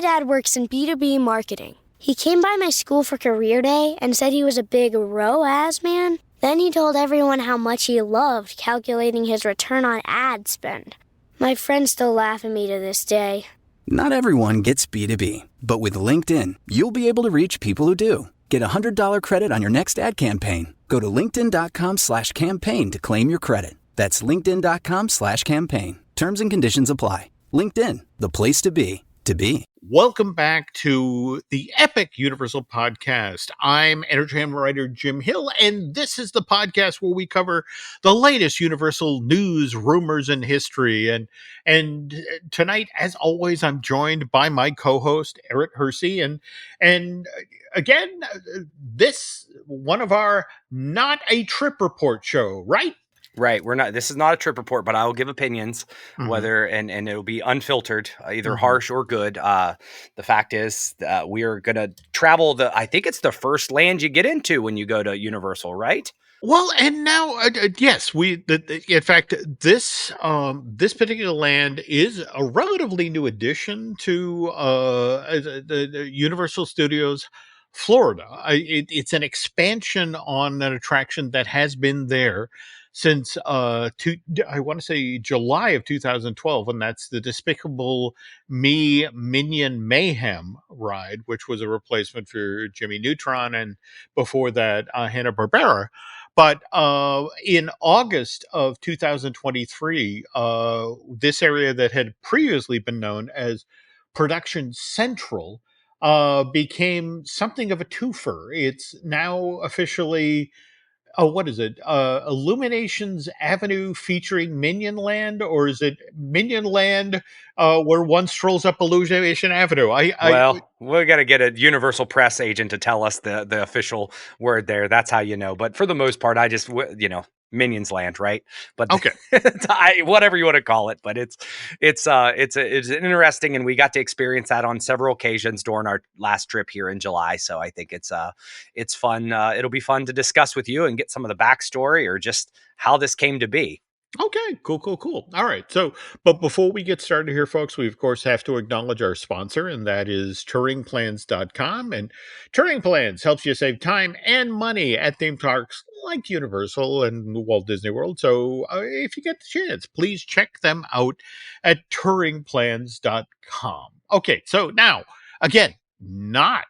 dad works in B2B marketing. He came by my school for career day and said he was a big ROAS man. Then he told everyone how much he loved calculating his return on ad spend. My friends still laugh at me to this day. Not everyone gets B2B, but with LinkedIn, you'll be able to reach people who do. Get a $100 credit on your next ad campaign. Go to linkedin.com/campaign to claim your credit. That's linkedin.com/campaign. Terms and conditions apply. LinkedIn, the place to be, to be. Welcome back to the Epic Universal Podcast. I'm entertainment writer Jim Hill, and this is the podcast where we cover the latest Universal news, rumors, and history. And tonight, as always, I'm joined by my co-host Eric Hersey, and again, this one of our not a trip report show, right? Right. This is not a trip report, but I will give opinions, whether, and it'll be unfiltered, either harsh or good. The fact is, we are going to travel I think it's the first land you get into when you go to Universal, right? Well, and now, yes, in fact, this particular land is a relatively new addition to the Universal Studios Florida. It's an expansion on an attraction that has been there since I want to say July of 2012, and that's the Despicable Me Minion Mayhem ride, which was a replacement for Jimmy Neutron, and before that, Hanna-Barbera. But in August of 2023, this area that had previously been known as Production Central became something of a twofer. It's now officially, what is it? Illuminations Avenue featuring Minion Land, or is it Minion Land where one strolls up Illumination Avenue? Well, we got to get a Universal press agent to tell us the official word there. That's how you know. But for the most part, I just, Minions Land, right? But okay, whatever you want to call it. But it's interesting, and we got to experience that on several occasions during our last trip here in July. So I think it's fun. It'll be fun to discuss with you and get some of the backstory or just how this came to be. Okay, cool. All right. So, but before we get started here, folks, we of course have to acknowledge our sponsor, and that is touringplans.com. And Touring Plans helps you save time and money at theme parks like Universal and Walt Disney World. So if you get the chance, please check them out at touringplans.com. Okay, so now, again, not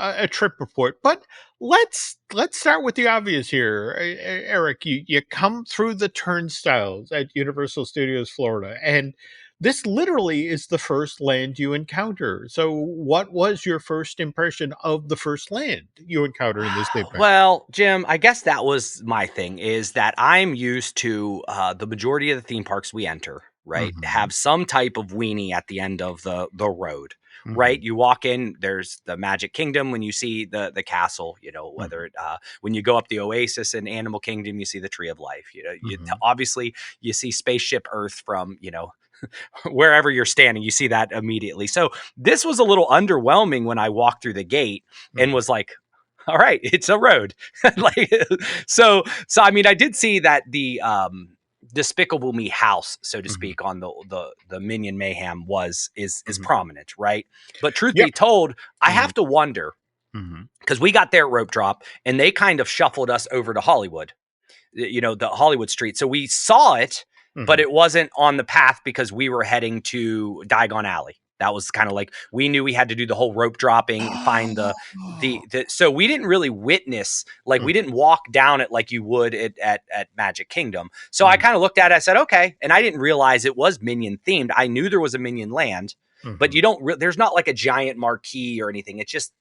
a trip report, but let's start with the obvious here. Eric, you come through the turnstiles at Universal Studios Florida, and this literally is the first land you encounter. So what was your first impression of the first land you encountered in this theme park? Well, Jim, I guess that was my thing, is that I'm used to the majority of the theme parks we enter, right, have some type of weenie at the end of the road. Right, you walk in. There's the Magic Kingdom when you see the castle. Whether it when you go up the Oasis in Animal Kingdom, you see the Tree of Life. Obviously you see Spaceship Earth from wherever you're standing. You see that immediately. So this was a little underwhelming when I walked through the gate and was like, all right, it's a road. So I mean, I did see that the Despicable Me house, so to speak, on the Minion Mayhem is prominent, right? But truth be told, I have to wonder, because we got their rope drop and they kind of shuffled us over to Hollywood, the Hollywood street. So we saw it, but it wasn't on the path because we were heading to Diagon Alley. That was kind of like, we knew we had to do the whole rope dropping, find the so we didn't really witness, like we didn't walk down it like you would at Magic Kingdom. So I kind of looked at it, I said, okay. And I didn't realize it was Minion themed. I knew there was a Minion Land, but there's not like a giant marquee or anything. It's just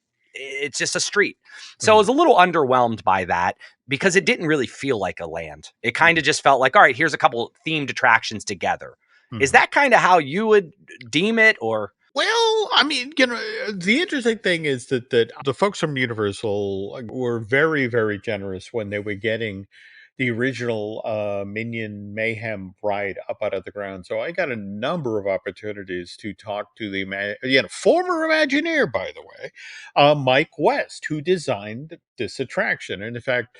a street. So I was a little underwhelmed by that because it didn't really feel like a land. It kind of just felt like, all right, here's a couple themed attractions together. Is that kind of how you would deem it, or? Well, I mean, the interesting thing is that the folks from Universal were very, very generous when they were getting the original Minion Mayhem ride up out of the ground. So I got a number of opportunities to talk to the former Imagineer, by the way, Mike West, who designed this attraction. And in fact,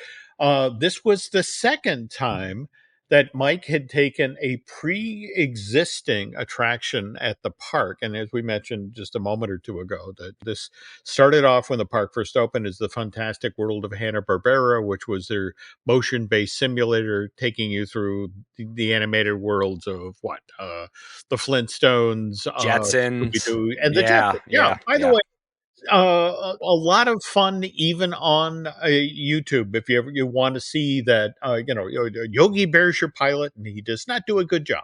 this was the second time that Mike had taken a pre-existing attraction at the park, and as we mentioned just a moment or two ago, that this started off when the park first opened as the Fantastic World of Hanna-Barbera, which was their motion-based simulator taking you through the animated worlds of the Flintstones, Jetsons. Scooby-Doo, and the Yeah, Jetsons. Yeah, yeah, by the yeah. way, a lot of fun even on YouTube if you want to see that Yogi Bear's your pilot and he does not do a good job.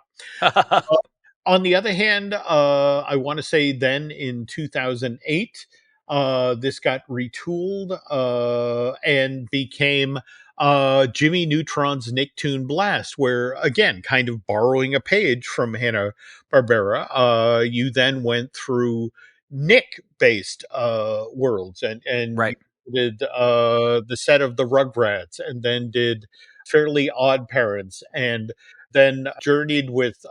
On the other hand, I want to say then in 2008, this got retooled and became Jimmy Neutron's Nicktoon Blast, where again, kind of borrowing a page from Hanna-Barbera, you then went through Nick-based worlds, and you Right. did the set of the Rugrats, and then did Fairly Odd Parents, and then journeyed with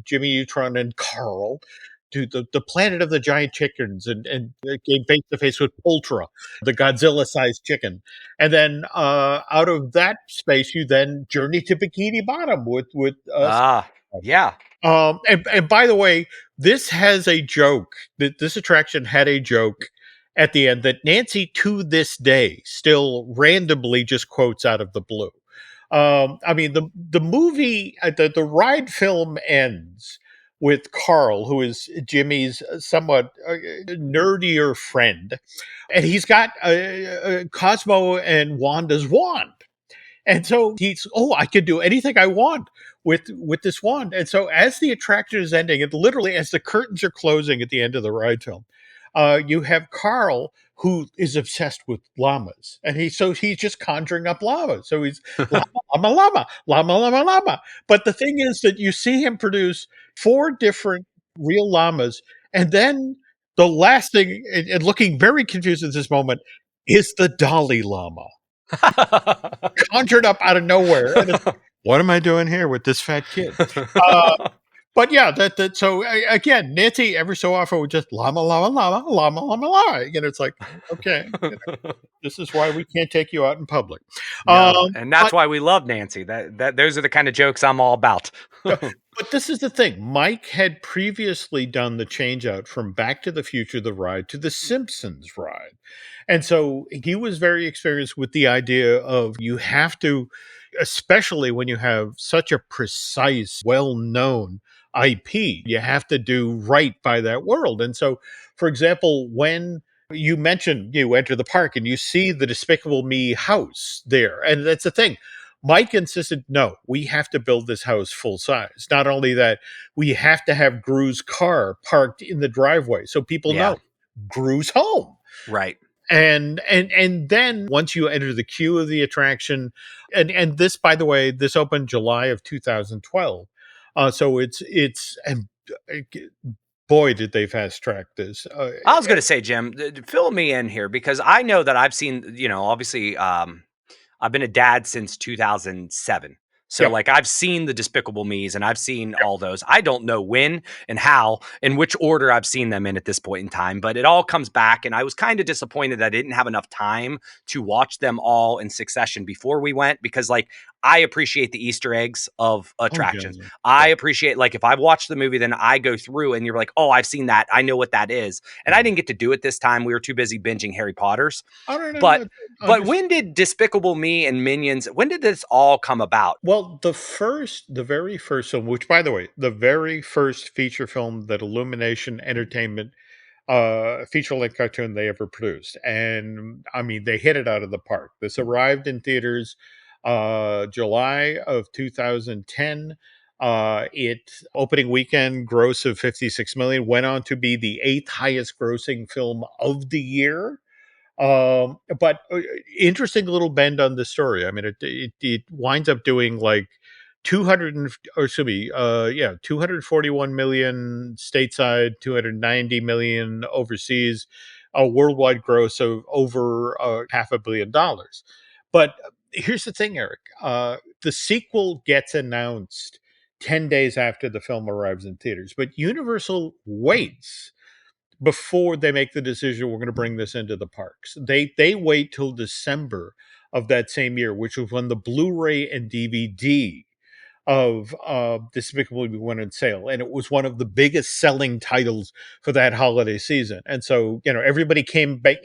Jimmy Neutron and Carl to the planet of the giant chickens, and came face to face with Ultra, the Godzilla-sized chicken, and then out of that space, you then journey to Bikini Bottom with Ah, yeah. and by the way, this has a joke. This attraction had a joke at the end that Nancy to this day still randomly just quotes out of the blue. I mean, the movie, the ride film ends with Carl, who is Jimmy's somewhat nerdier friend, and he's got Cosmo and Wanda's wand. And so he's, oh, I could do anything I want with this wand. And so as the attraction is ending, and literally as the curtains are closing at the end of the ride film, you have Carl who is obsessed with llamas, and he's just conjuring up llamas. So he's llama, llama, llama, llama, llama, llama. But the thing is that you see him produce 4 different real llamas, and then the last thing, and looking very confused at this moment, is the Dalai Lama conjured up out of nowhere. And it's, what am I doing here with this fat kid? But yeah, that so again, Nancy every so often would just llama, llama, llama, llama, llama, llama. It's like, okay, this is why we can't take you out in public. No, and that's But why we love Nancy. That those are the kind of jokes I'm all about. but this is the thing. Mike had previously done the change out from Back to the Future, the ride, to the Simpsons ride. And so he was very experienced with the idea of you have to, especially when you have such a precise, well-known IP, you have to do right by that world. And so, for example, when you mentioned you enter the park and you see the Despicable Me house there, and that's the thing. Mike insisted, no, we have to build this house full size. Not only that, we have to have Gru's car parked in the driveway so people know Gru's home. Right. And then once you enter the queue of the attraction, and this, by the way, this opened July of 2012. So it's and boy, did they fast track this. I was going to say, Jim, fill me in here because I know that I've seen, obviously, I've been a dad since 2007. So Yep. like I've seen the Despicable Me's and I've seen all those. I don't know when and how and which order I've seen them in at this point in time, but it all comes back. And I was kind of disappointed that I didn't have enough time to watch them all in succession before we went because like I appreciate the Easter eggs of attractions. yeah. I appreciate like if I've watched the movie, then I go through and you're like, oh, I've seen that. I know what that is. And I didn't get to do it this time. We were too busy binging Harry Potter's. I don't know. But when did Despicable Me and Minions, when did this all come about? Well, the very first film, which by the way, the very first feature film that Illumination Entertainment feature-length cartoon they ever produced. And I mean, they hit it out of the park. This arrived in theaters July of 2010. It opening weekend gross of 56 million, went on to be the 8th highest grossing film of the year. But interesting little bend on the story. I mean, it winds up doing like 241 million stateside, 290 million overseas, a worldwide gross of over $500 million. But here's the thing, Eric. The sequel gets announced 10 days after the film arrives in theaters, but Universal waits before they make the decision we're going to bring this into the parks. They wait till December of that same year, which was when the Blu-ray and DVD of Despicable Me went on sale, and it was one of the biggest selling titles for that holiday season. And so, everybody came back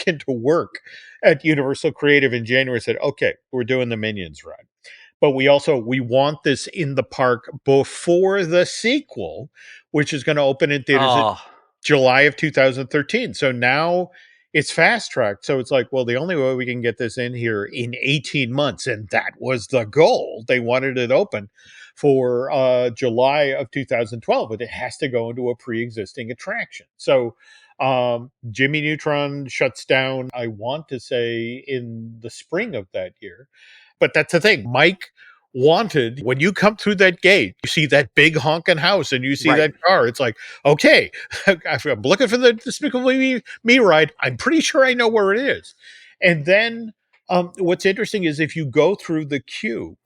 into work at Universal Creative in January and said, "Okay, we're doing the Minions ride, but we want this in the park before the sequel, which is going to open in theaters in Oh, July of 2013." So now it's fast tracked. So it's like, well, the only way we can get this in here in 18 months, and that was the goal. They wanted it open for July of 2012, but it has to go into a pre-existing attraction. So Jimmy Neutron shuts down, I want to say, in the spring of that year. But that's the thing. Mike wanted, when you come through that gate, you see that big honking house and you see right. that car. It's like, okay, I'm looking for the Despicable Me ride. I'm pretty sure I know where it is. And then what's interesting is if you go through the queue,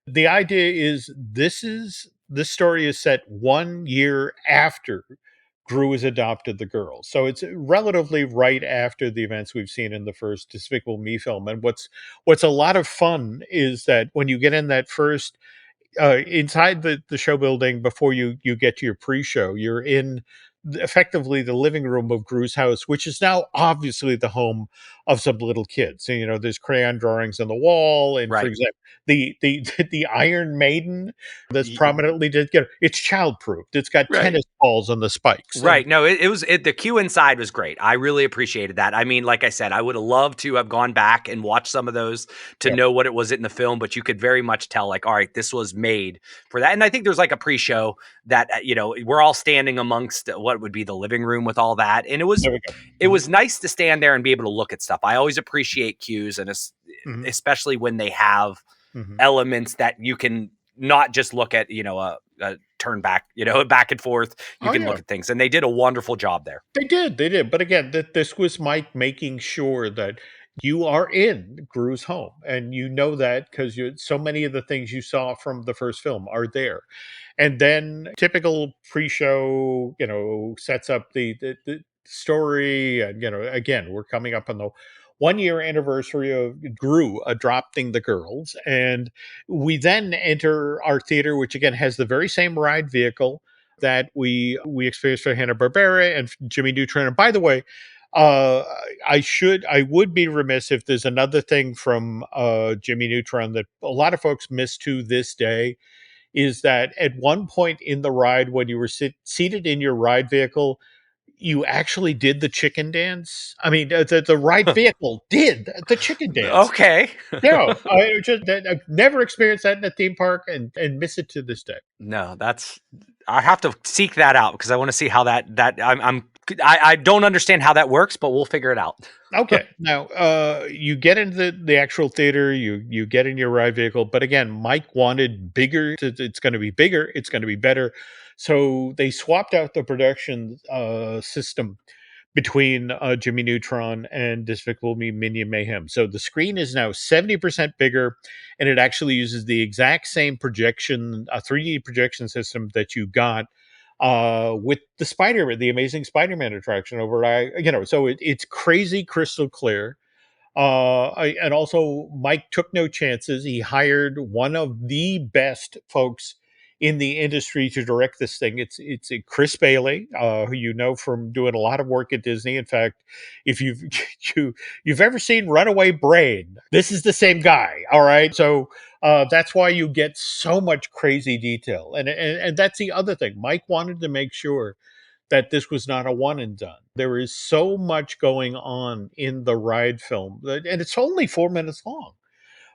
the idea is this story is set 1 year after Gru has adopted the girls. So it's relatively right after the events we've seen in the first Despicable Me film. And what's a lot of fun is that when you get in that first inside the show building before you get to your pre-show, you're in effectively the living room of Gru's house, which is now obviously the home of some little kids. So, there's crayon drawings on the wall, and for Right. example, the Iron Maiden that's Y- prominently did it's childproofed. It's got Right. tennis balls on the spikes, and Right. No, the queue inside was great. I really appreciated that. I mean, like I said, I would have loved to have gone back and watched some of those to yeah, know what it was in the film, but you could very much tell, like, all right, this was made for that. And I think there's like a pre-show that, we're all standing amongst what would be the living room with all that. And there we go. it was nice to stand there and be able to look at stuff. I always appreciate queues, and Mhm, especially when they have mhm. elements that you can not just look at, a turn back, back and forth. You Oh can yeah. look at things, and they did a wonderful job there. They did. But again, this was Mike making sure that you are in Gru's home, and you know that because so many of the things you saw from the first film are there. And then typical pre-show, sets up the story, and again, we're coming up on the 1 year anniversary of Gru adopting the girls, and we then enter our theater, which again has the very same ride vehicle that we experienced for Hanna-Barbera and Jimmy Neutron. And by the way, uh, I would be remiss if there's another thing from Jimmy Neutron that a lot of folks miss to this day, is that at one point in the ride, when you were seated in your ride vehicle, you actually did the chicken dance. I mean, the ride vehicle did the chicken dance. Okay. Yeah, I've never experienced that in a theme park, and miss it to this day. No, I have to seek that out because I want to see how I don't understand how that works, but we'll figure it out. Okay. Now, you get into the actual theater, you get in your ride vehicle, but again, Mike wanted bigger. It's going to be bigger. It's going to be better. So they swapped out the production system between Jimmy Neutron and Despicable Me Minion Mayhem. So the screen is now 70% bigger, and it actually uses the exact same projection, 3D projection system that you got with the Amazing Spider-Man attraction over. So it's crazy crystal clear. And also, Mike took no chances. He hired one of the best folks in the industry to direct this thing. It's Chris Bailey, who you know from doing a lot of work at Disney. In fact, if you've ever seen Runaway Brain, this is the same guy. All right, so that's why you get so much crazy detail, and that's the other thing. Mike wanted to make sure that this was not a one and done. There is so much going on in the ride film, and it's only 4 minutes long.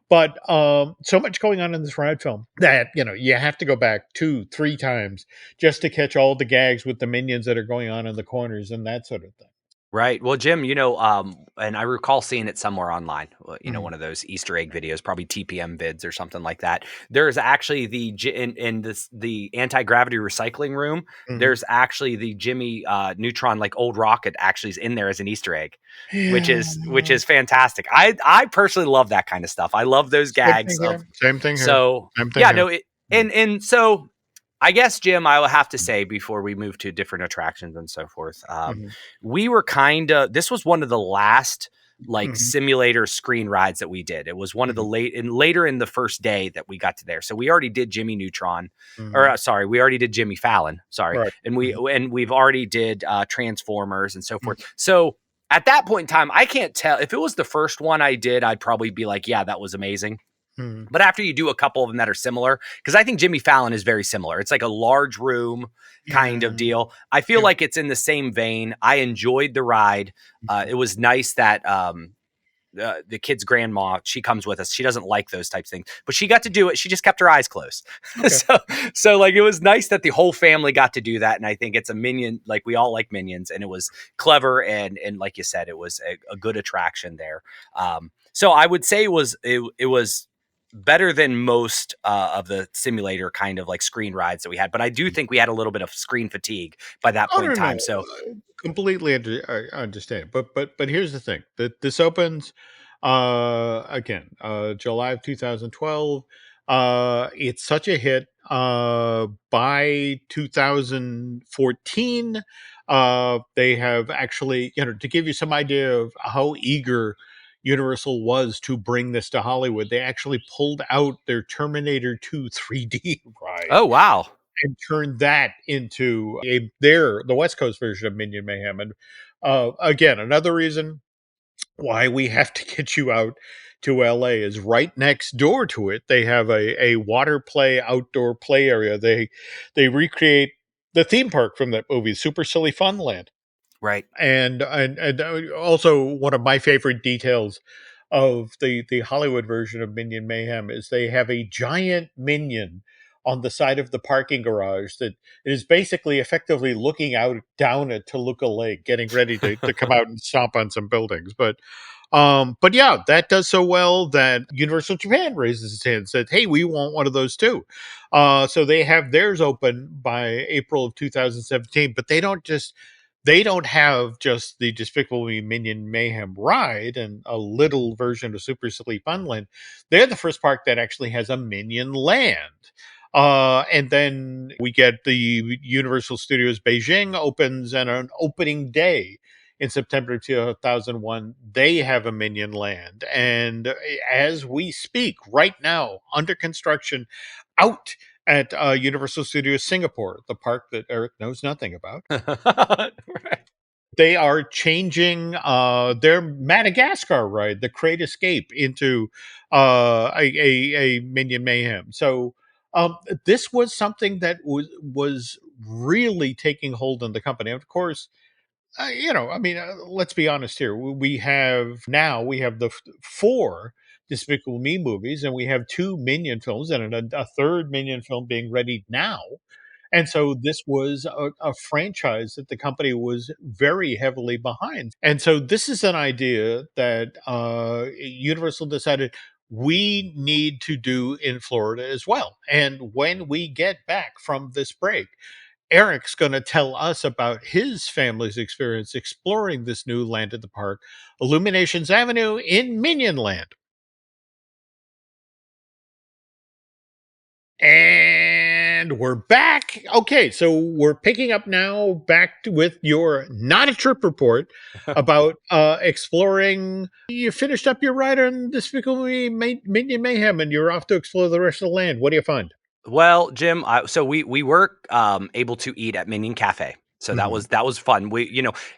But so much going on in this ride film that you have to go back 2, 3 times just to catch all the gags with the minions that are going on in the corners and that sort of thing. Right. Well, Jim, and I recall seeing it somewhere online, Mhm. one of those Easter egg videos, probably TPM vids or something like that. There's actually the anti-gravity recycling room. Mhm. There's actually the Jimmy Neutron, like old rocket, actually is in there as an Easter egg, Yeah. which is fantastic. I personally love that kind of stuff. I love those Same thing gags of here. Same thing here. so Same thing yeah, here. no, and so I guess, Jim, I will have to say before we move to different attractions and so forth, Mhm. we were this was one of the last like simulator screen rides that we did. It was one of the later in the first day that we got to there. So we already did Jimmy Neutron, or sorry, we already did Jimmy Fallon. Sorry, Right. and we've already did Transformers and so forth. So at that point in time, I can't tell if it was the first one I did. I'd probably be like, yeah, that was amazing. But after you do a couple of them that are similar, because I think Jimmy Fallon is very similar. It's like a large room kind of deal. I feel like it's in the same vein. I enjoyed the ride. It was nice that the kid's grandma, she comes with us. She doesn't like those types of things, but she got to do it. She just kept her eyes closed. Okay. So like, it was nice that the whole family got to do that. And I think it's a Minion, like we all like Minions, and it was clever. And like you said, it was a good attraction there. So I would say it was better than most of the simulator kind of like screen rides that we had. But I do think we had a little bit of screen fatigue by that point in time. So completely understand. But here's the thing. That this opens again, July of 2012. It's such a hit. By 2014, they have actually, to give you some idea of how eager Universal was to bring this to Hollywood, they actually pulled out their Terminator 2 3D ride. Oh, wow. And turned that into the West Coast version of Minion Mayhem. And again, another reason why we have to get you out to LA is right next door to it. They have a water play, outdoor play area. They recreate the theme park from that movie, Super Silly Fun Land. Right. And also one of my favorite details of the Hollywood version of Minion Mayhem is they have a giant minion on the side of the parking garage that is basically effectively looking out down at Toluca Lake, getting ready to come out and stomp on some buildings. But yeah, that does so well that Universal Japan raises its hand and said, hey, we want one of those too. So they have theirs open by April of 2017, but they don't have just the Despicable Me Minion Mayhem ride and a little version of Super Silly Funland. They're the first park that actually has a Minion Land. And then we get the Universal Studios Beijing opens, and on opening day in September 2001, they have a Minion Land. And as we speak right now, under construction out at Universal Studios Singapore, the park that Eric knows nothing about. Right. They are changing their Madagascar ride, the Great Escape, into a Minion Mayhem. So this was something that was really taking hold in the company. Of course, let's be honest here. We have the 4 Despicable Me movies, and we have 2 Minion films, and a third Minion film being ready now. And so this was a franchise that the company was very heavily behind. And so this is an idea that Universal decided we need to do in Florida as well. And when we get back from this break, Eric's going to tell us about his family's experience exploring this new land at the park, Illuminations Avenue in Minion Land. And we're back. Okay, so we're picking up now with your Not a Trip report about exploring. You finished up your ride on Despicable Me Minion Mayhem, and you're off to explore the rest of the land. What do you find? Well, Jim, so we were able to eat at Minion Cafe. So that was fun.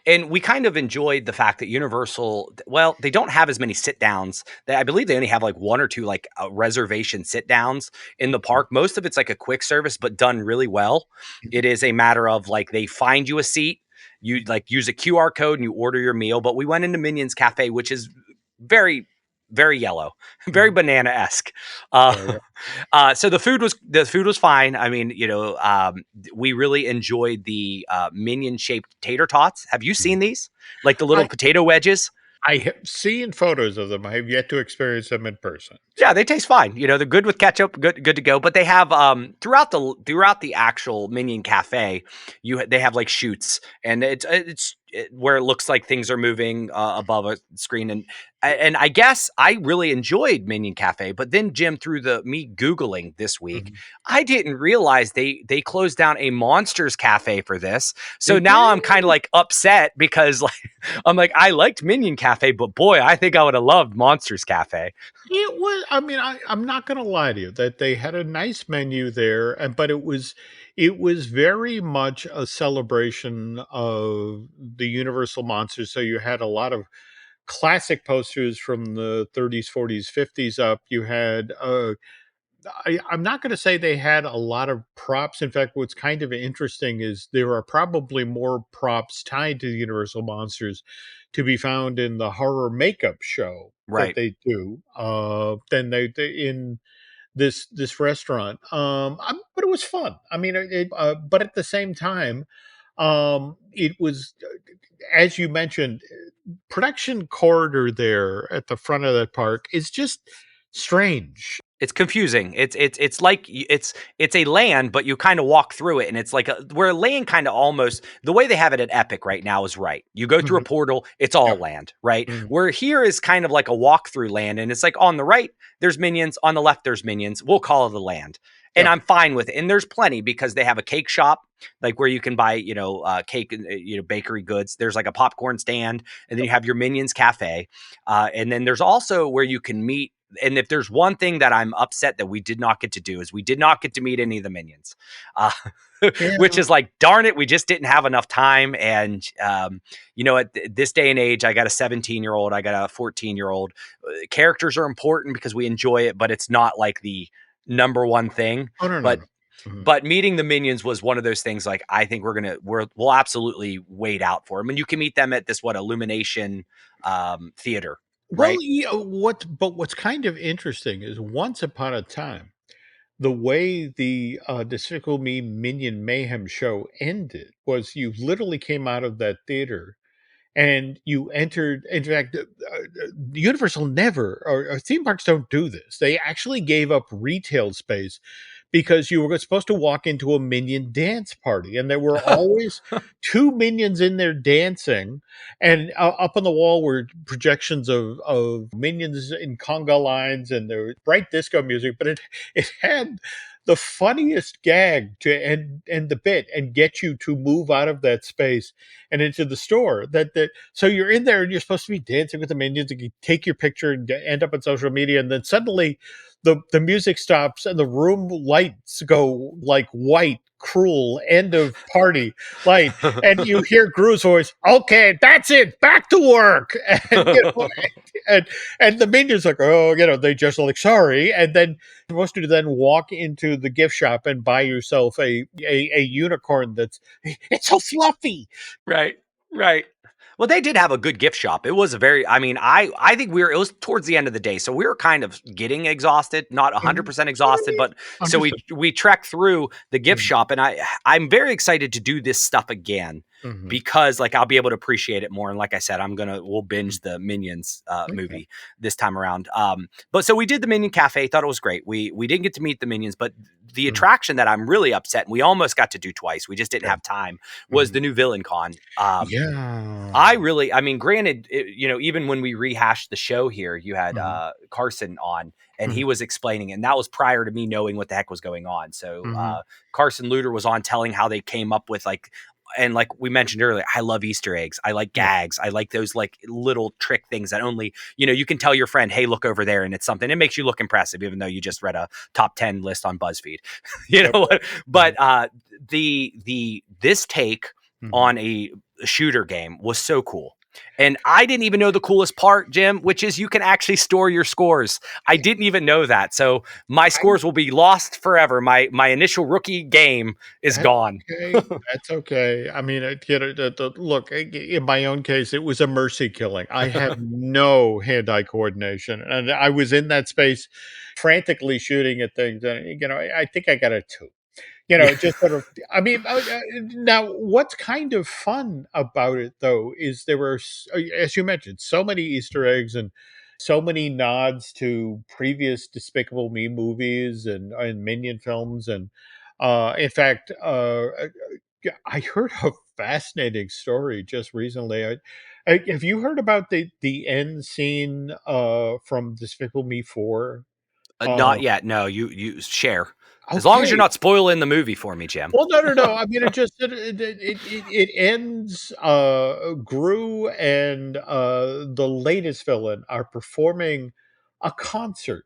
And we kind of enjoyed the fact that Universal, well, they don't have as many sit downs. I believe they only have like 1 or 2 like reservation sit downs in the park. Most of it's like a quick service, but done really well. It is a matter of like they find you a seat, you like use a QR code and you order your meal. But we went into Minions Cafe, which is very, very yellow, very banana-esque. So the food was fine. I mean, we really enjoyed the minion-shaped tater tots. Have you seen these? Like the little potato wedges? I have seen photos of them. I have yet to experience them in person. Yeah, they taste fine. They're good with ketchup, good to go. But they have throughout the actual Minion Cafe, they have like shoots, and it's where it looks like things are moving above a screen. And I guess I really enjoyed Minion Cafe, but then Jim, through me Googling this week, I didn't realize they closed down a Monsters Cafe for this. So now I'm kind of like upset because like I'm like, I liked Minion Cafe, but boy, I think I would have loved Monsters Cafe. It was, I mean, I'm not going to lie to you that they had a nice menu there, but it was very much a celebration of the Universal monsters. So you had a lot of classic posters from the 30s, 40s, 50s up. You had I'm not going to say they had a lot of props. In fact, what's kind of interesting is there are probably more props tied to the Universal monsters to be found in the horror makeup show that Right. they do than they in this restaurant. But it was fun. I mean, but at the same time, it was, as you mentioned, production corridor there at the front of that park is just strange. It's confusing. It's like it's a land, but you kind of walk through it, and it's like where a land kind of almost the way they have it at Epic right now is right. You go through a portal, it's all Yep. land, right? Where here is kind of like a walk through land, and it's like on the right there's minions, on the left there's minions. We'll call it the land, and Yep. I'm fine with it. And there's plenty because they have a cake shop, like where you can buy cake and bakery goods. There's like a popcorn stand, and then you have your Minions Cafe, and then there's also where you can meet. And if there's one thing that I'm upset that we did not get to do is we did not get to meet any of the minions, which is like, darn it, we just didn't have enough time. And, at this day and age, I got a 17-year-old, I got a 14-year-old. Characters are important because we enjoy it, but it's not like the number one thing. Oh, no, but no. But meeting the minions was one of those things. Like, I think we'll absolutely wait out for them. And you can meet them at this, Illumination theater. Well, Right. what's kind of interesting is once upon a time, the way the Despicable Me Minion Mayhem show ended was you literally came out of that theater and you entered. In fact, Universal never or theme parks don't do this. They actually gave up retail space because you were supposed to walk into a minion dance party, and there were always two minions in there dancing, and up on the wall were projections of minions in conga lines, and there was bright disco music, but it had the funniest gag to end the bit and get you to move out of that space and into the store. So you're in there and you're supposed to be dancing with the minions, and you take your picture and end up on social media, and then suddenly the music stops and the room lights go like white, cruel, end of party light, and you hear Gru's voice, okay, that's it, back to work. And and the minions like, they just like, sorry. And then you're supposed to then walk into the gift shop and buy yourself a unicorn it's so fluffy. Right. Well, they did have a good gift shop. It was I think it was towards the end of the day. So we were kind of getting exhausted, not 100% exhausted, but so we trekked through the gift shop, and I'm very excited to do this stuff again because like I'll be able to appreciate it more. And like I said, we'll binge the Minions movie this time around. But so we did the Minion Cafe, thought it was great. We didn't get to meet the minions, but the attraction that I'm really upset, and we almost got to do twice, we just didn't have time, was the new Villain Con. Granted, even when we rehashed the show here, you had Carson on, and he was explaining it, and that was prior to me knowing what the heck was going on. So Carson Luter was on telling how they came up with and like we mentioned earlier, I love Easter eggs. I like gags. I like those like little trick things that only, you can tell your friend, hey, look over there. And it's something, it makes you look impressive, even though you just read a top 10 list on BuzzFeed, but this take on a shooter game was so cool. And I didn't even know the coolest part, Jim, which is you can actually store your scores. I didn't even know that. So my scores will be lost forever. My initial rookie game is gone. That's okay. I mean, look, in my own case, it was a mercy killing. I had no hand-eye coordination, and I was in that space frantically shooting at things. And, I think I got a 2. Just sort of, I mean, now what's kind of fun about it, though, is there were, as you mentioned, so many Easter eggs and so many nods to previous Despicable Me movies and Minion films. And in fact, I heard a fascinating story just recently. Have you heard about the end scene from Despicable Me 4? Not yet. No, you share. As long as you're Okay. not spoiling the movie for me, Jim. Well, no, no, no. I mean, it ends. Gru and the latest villain are performing a concert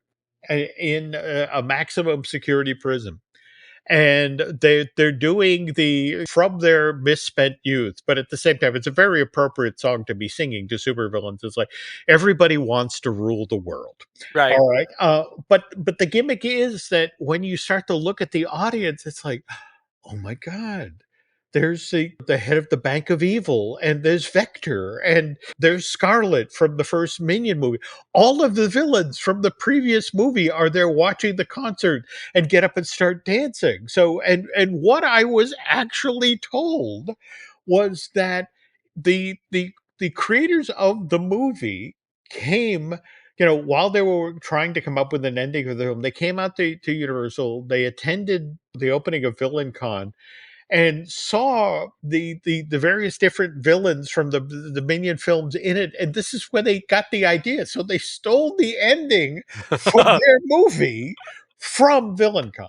in a maximum security prison, and they're doing the from their misspent youth, but at the same time, it's a very appropriate song to be singing to supervillains. It's like everybody wants to rule the world. Right. All right, but the gimmick is that when you start to look at the audience, it's like, oh my god. There's the head of the Bank of Evil, and there's Vector, and there's Scarlet from the first Minion movie. All of the villains from the previous movie are there watching the concert and get up and start dancing. So, and what I was actually told was that the creators of the movie came, while they were trying to come up with an ending for the film, they came out to Universal. They attended the opening of Villain Con and saw the various different villains from the Minion films in it, and this is where they got the idea. So they stole the ending from their movie from VillainCon.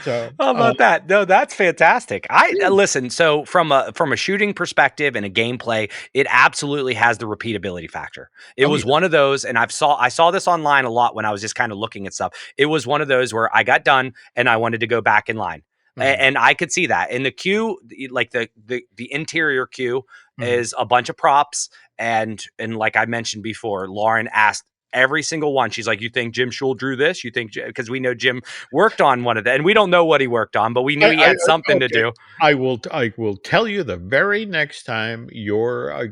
So, How about that? No, that's fantastic. I yeah. listen. So from a shooting perspective and a gameplay, it absolutely has the repeatability factor. It Oh, was yeah. one of those, and I saw this online a lot when I was just kind of looking at stuff. It was one of those where I got done and I wanted to go back in line. Mhm, And I could see that in the queue, like the interior queue mhm. is a bunch of props, and like I mentioned before, Lauren asked every single one. She's like, "You think Jim Schul drew this? You think?" Because we know Jim worked on one of them, and we don't know what he worked on, but we knew he had something to Okay. do. I will tell you the very next time you're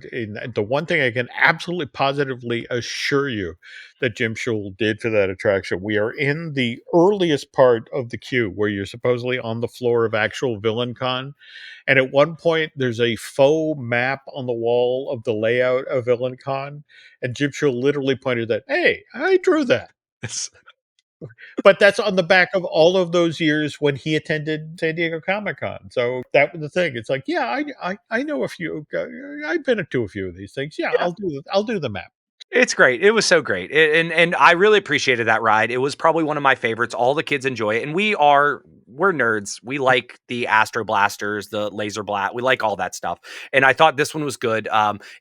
the one thing I can absolutely positively assure you that Jim Schul did for that attraction. We are in the earliest part of the queue where you're supposedly on the floor of actual Villain Con. And at one point, there's a faux map on the wall of the layout of Villain Con. And Jim Schul literally pointed that, hey, I drew that. But that's on the back of all of those years when he attended San Diego Comic-Con. So that was the thing. It's like, yeah, I know a few. I've been to a few of these things. Yeah, Yeah. I'll do the map. It's great. It was so great. And I really appreciated that ride. It was probably one of my favorites. All the kids enjoy it. And we're nerds. We like the Astro Blasters, the Laser Blast. We like all that stuff. And I thought this one was good.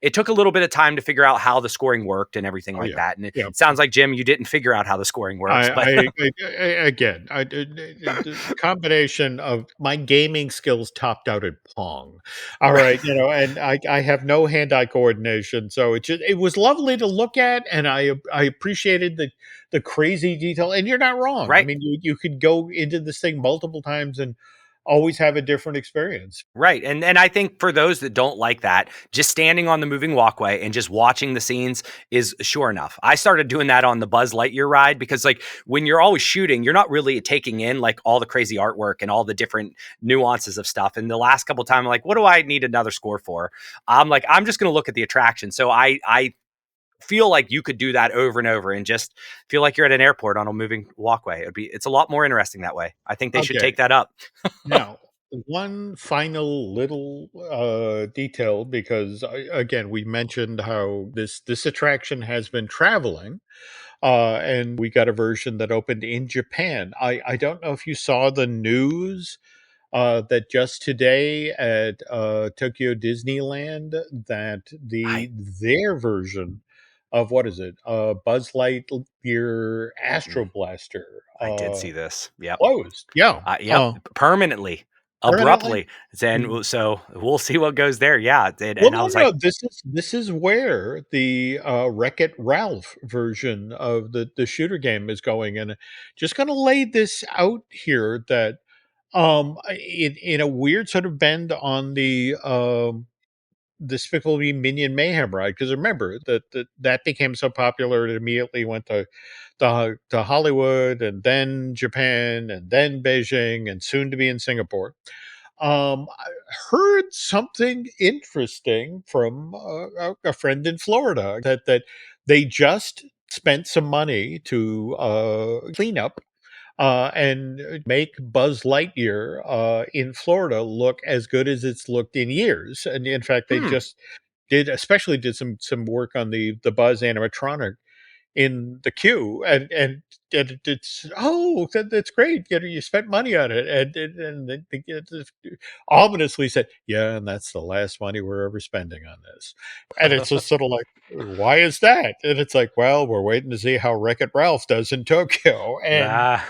It took a little bit of time to figure out how the scoring worked and everything Oh like yeah, that. And it yeah. sounds like, Jim, you didn't figure out how the scoring works, but Again, the combination of my gaming skills topped out at Pong. All right, and I have no hand-eye coordination, so it was lovely to look at, and I appreciated the crazy detail. And you're not wrong. I right. mean, you could go into this thing multiple times and always have a different experience. Right. And I think for those that don't like that, just standing on the moving walkway and just watching the scenes is sure enough. I started doing that on the Buzz Lightyear ride because like when you're always shooting, you're not really taking in like all the crazy artwork and all the different nuances of stuff. And the last couple of times I'm like, what do I need another score for? I'm like, I'm just going to look at the attraction. So I feel like you could do that over and over and just feel like you're at an airport on a moving walkway. It's a lot more interesting that way. I think they should Okay. take that up. Now, one final little detail, because again, we mentioned how this attraction has been traveling, and we got a version that opened in Japan. I don't know if you saw the news that just today at Tokyo Disneyland that I their version of what is it? Buzz Lightyear Astro Blaster I did see this. Yep. closed. Yeah. Yep. Permanently, Permanently. abruptly. Then so we'll see what goes there. Yeah. Well, And I no, was no, like, this is where the, Wreck-It Ralph version of the shooter game is going, and just gonna lay this out here that, in a weird sort of bend on the, Despicable Me Minion Mayhem ride, because remember that became so popular, it immediately went to Hollywood, and then Japan, and then Beijing, and soon to be in Singapore. I heard something interesting from a friend in Florida that they just spent some money to clean up and make Buzz Lightyear in Florida look as good as it's looked in years. And in fact, they just especially did some work on the Buzz animatronic in the queue, that's great. You spent money on it, and they just ominously said, yeah, and that's the last money we're ever spending on this. And it's just sort of like, why is that? And it's like, well, we're waiting to see how Wreck-It Ralph does in Tokyo, and Ah,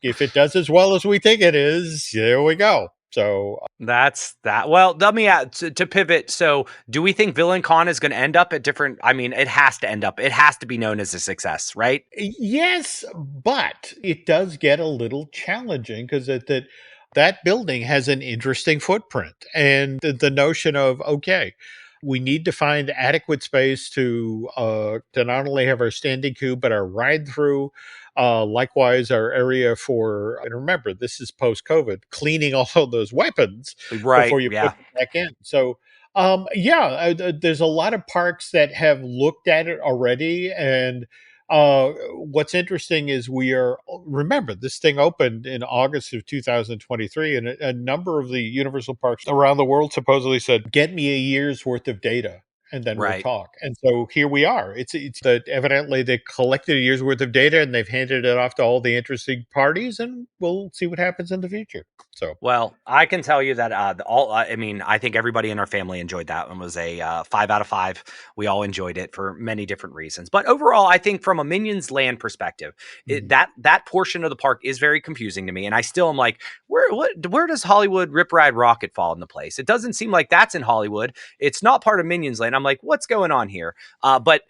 if it does as well as we think it is, there we go. So that's that. Well, let me add to pivot. So, do we think Villain Con is going to end up at different? I mean, it has to end up. It has to be known as a success, right? yes, but it does get a little challenging because that building has an interesting footprint, and the notion of, okay, we need to find adequate space to not only have our standing queue but our ride through. Likewise, our area for, and remember, this is post-COVID, cleaning all of those weapons Right. before you Yeah. put them back in. So, there's a lot of parks that have looked at it already, and what's interesting is remember, this thing opened in August of 2023, and a number of the Universal parks around the world supposedly said, get me a year's worth of data and then we'll Right. talk. And so here we are. It's that evidently they collected a year's worth of data and they've handed it off to all the interested parties, and we'll see what happens in the future. So, Well, I can tell you that I mean, I think everybody in our family enjoyed that one. It was a 5 out of 5. We all enjoyed it for many different reasons. But overall, I think from a Minions Land perspective, that portion of the park is very confusing to me, and I still am like, where does Hollywood Rip Ride Rocket fall into place? It doesn't seem like that's in Hollywood. It's not part of Minions Land. I'm like, what's going on here? But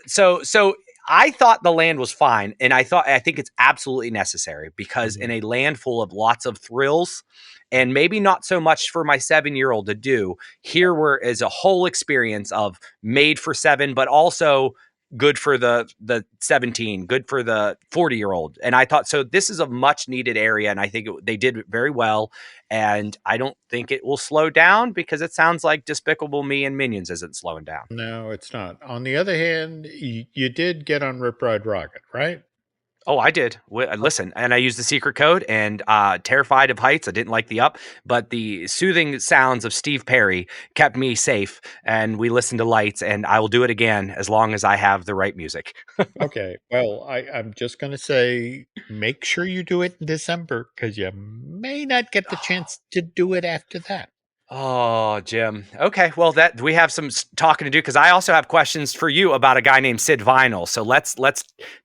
so I thought the land was fine, and I think it's absolutely necessary because in a land full of lots of thrills, and maybe not so much for my 7-year-old to do, here is a whole experience of made for 7, but also good for the 17, good for the 40-year-old. And I thought, so this is a much needed area, and I think they did it very well. And I don't think it will slow down because it sounds like Despicable Me and Minions isn't slowing down. no, it's not. On the other hand, you did get on Rip Ride Rocket, right? Oh, I did. Listen, and I used the secret code, and terrified of heights. I didn't like the up, but the soothing sounds of Steve Perry kept me safe, and we listened to lights, and I will do it again as long as I have the right music. Okay. Well, I'm just going to say, make sure you do it in December because you may not get the chance to do it after that. Oh, Jim. Okay, well, that we have some talking to do because I also have questions for you about a guy named Sid Vinyl. So let's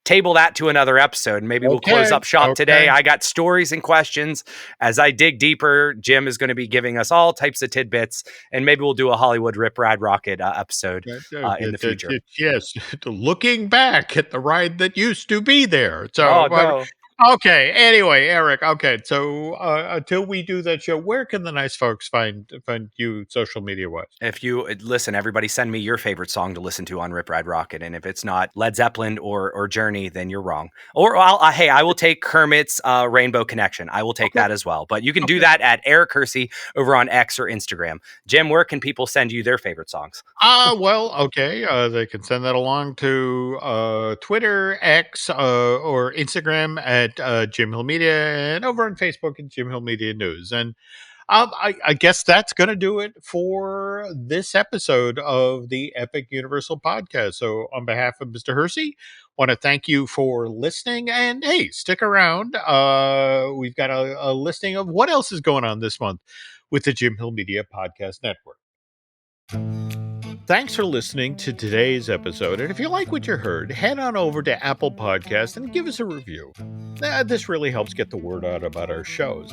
table that to another episode, and maybe we'll close up shop today. I got stories and questions. As I dig deeper, Jim is going to be giving us all types of tidbits, and maybe we'll do a Hollywood Rip Ride Rocket episode in the future. Yes, looking back at the ride that used to be there. So, Oh, no. okay. Anyway, Eric. Okay, so until we do that show, where can the nice folks find you social media wise? If you listen, everybody send me your favorite song to listen to on Rip Ride Rocket, and if it's not Led Zeppelin or Journey, then you're wrong. Or I will take Kermit's Rainbow Connection. I will take that as well. But you can do that at Eric Hersey over on X or Instagram. Jim, where can people send you their favorite songs? Well, okay. They can send that along to Twitter, X, or Instagram at Jim Hill Media, and over on Facebook at Jim Hill Media News. And I guess that's going to do it for this episode of the Epic Universal Podcast. So on behalf of Mr. Hersey, want to thank you for listening. And hey, stick around. We've got a listing of what else is going on this month with the Jim Hill Media Podcast Network. Thanks for listening to today's episode, and if you like what you heard, head on over to Apple Podcasts and give us a review. This really helps get the word out about our shows.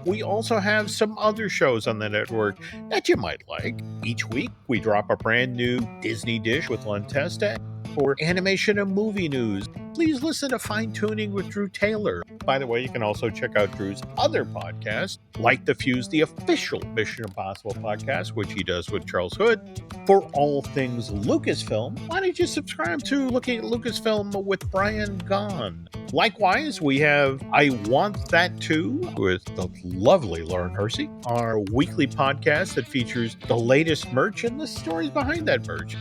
We also have some other shows on the network that you might like. Each week, we drop a brand new Disney dish with Luntesta. For animation and movie news, please listen to Fine Tuning with Drew Taylor. By the way, you can also check out Drew's other podcast, Light the Fuse, the official Mission Impossible podcast, which he does with Charles Hood. For all things Lucasfilm, why don't you subscribe to Looking at Lucasfilm with Brian Gahn? Likewise, we have I Want That Too with the lovely Lauren Hersey, our weekly podcast that features the latest merch and the stories behind that merch.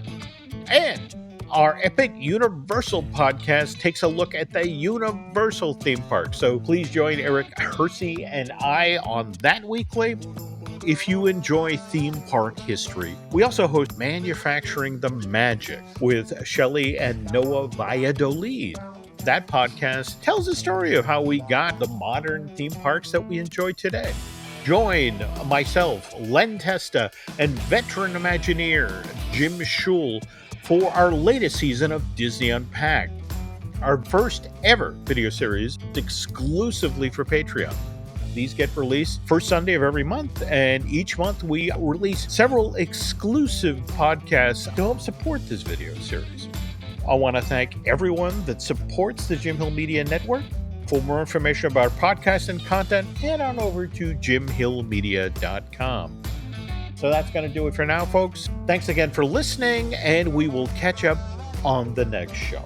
And Our Epic Universal podcast takes a look at the Universal theme park. So please join Eric Hersey and I on that weekly. If you enjoy theme park history, we also host Manufacturing the Magic with Shelley and Noah Valladolid. That podcast tells the story of how we got the modern theme parks that we enjoy today. Join myself, Len Testa, and veteran Imagineer Jim Schul for our latest season of Disney Unpacked, our first ever video series exclusively for Patreon. These get released first Sunday of every month, and each month we release several exclusive podcasts to help support this video series. I want to thank everyone that supports the Jim Hill Media Network. For more information about podcasts and content, head on over to jimhillmedia.com. So that's going to do it for now, folks. Thanks again for listening, and we will catch up on the next show.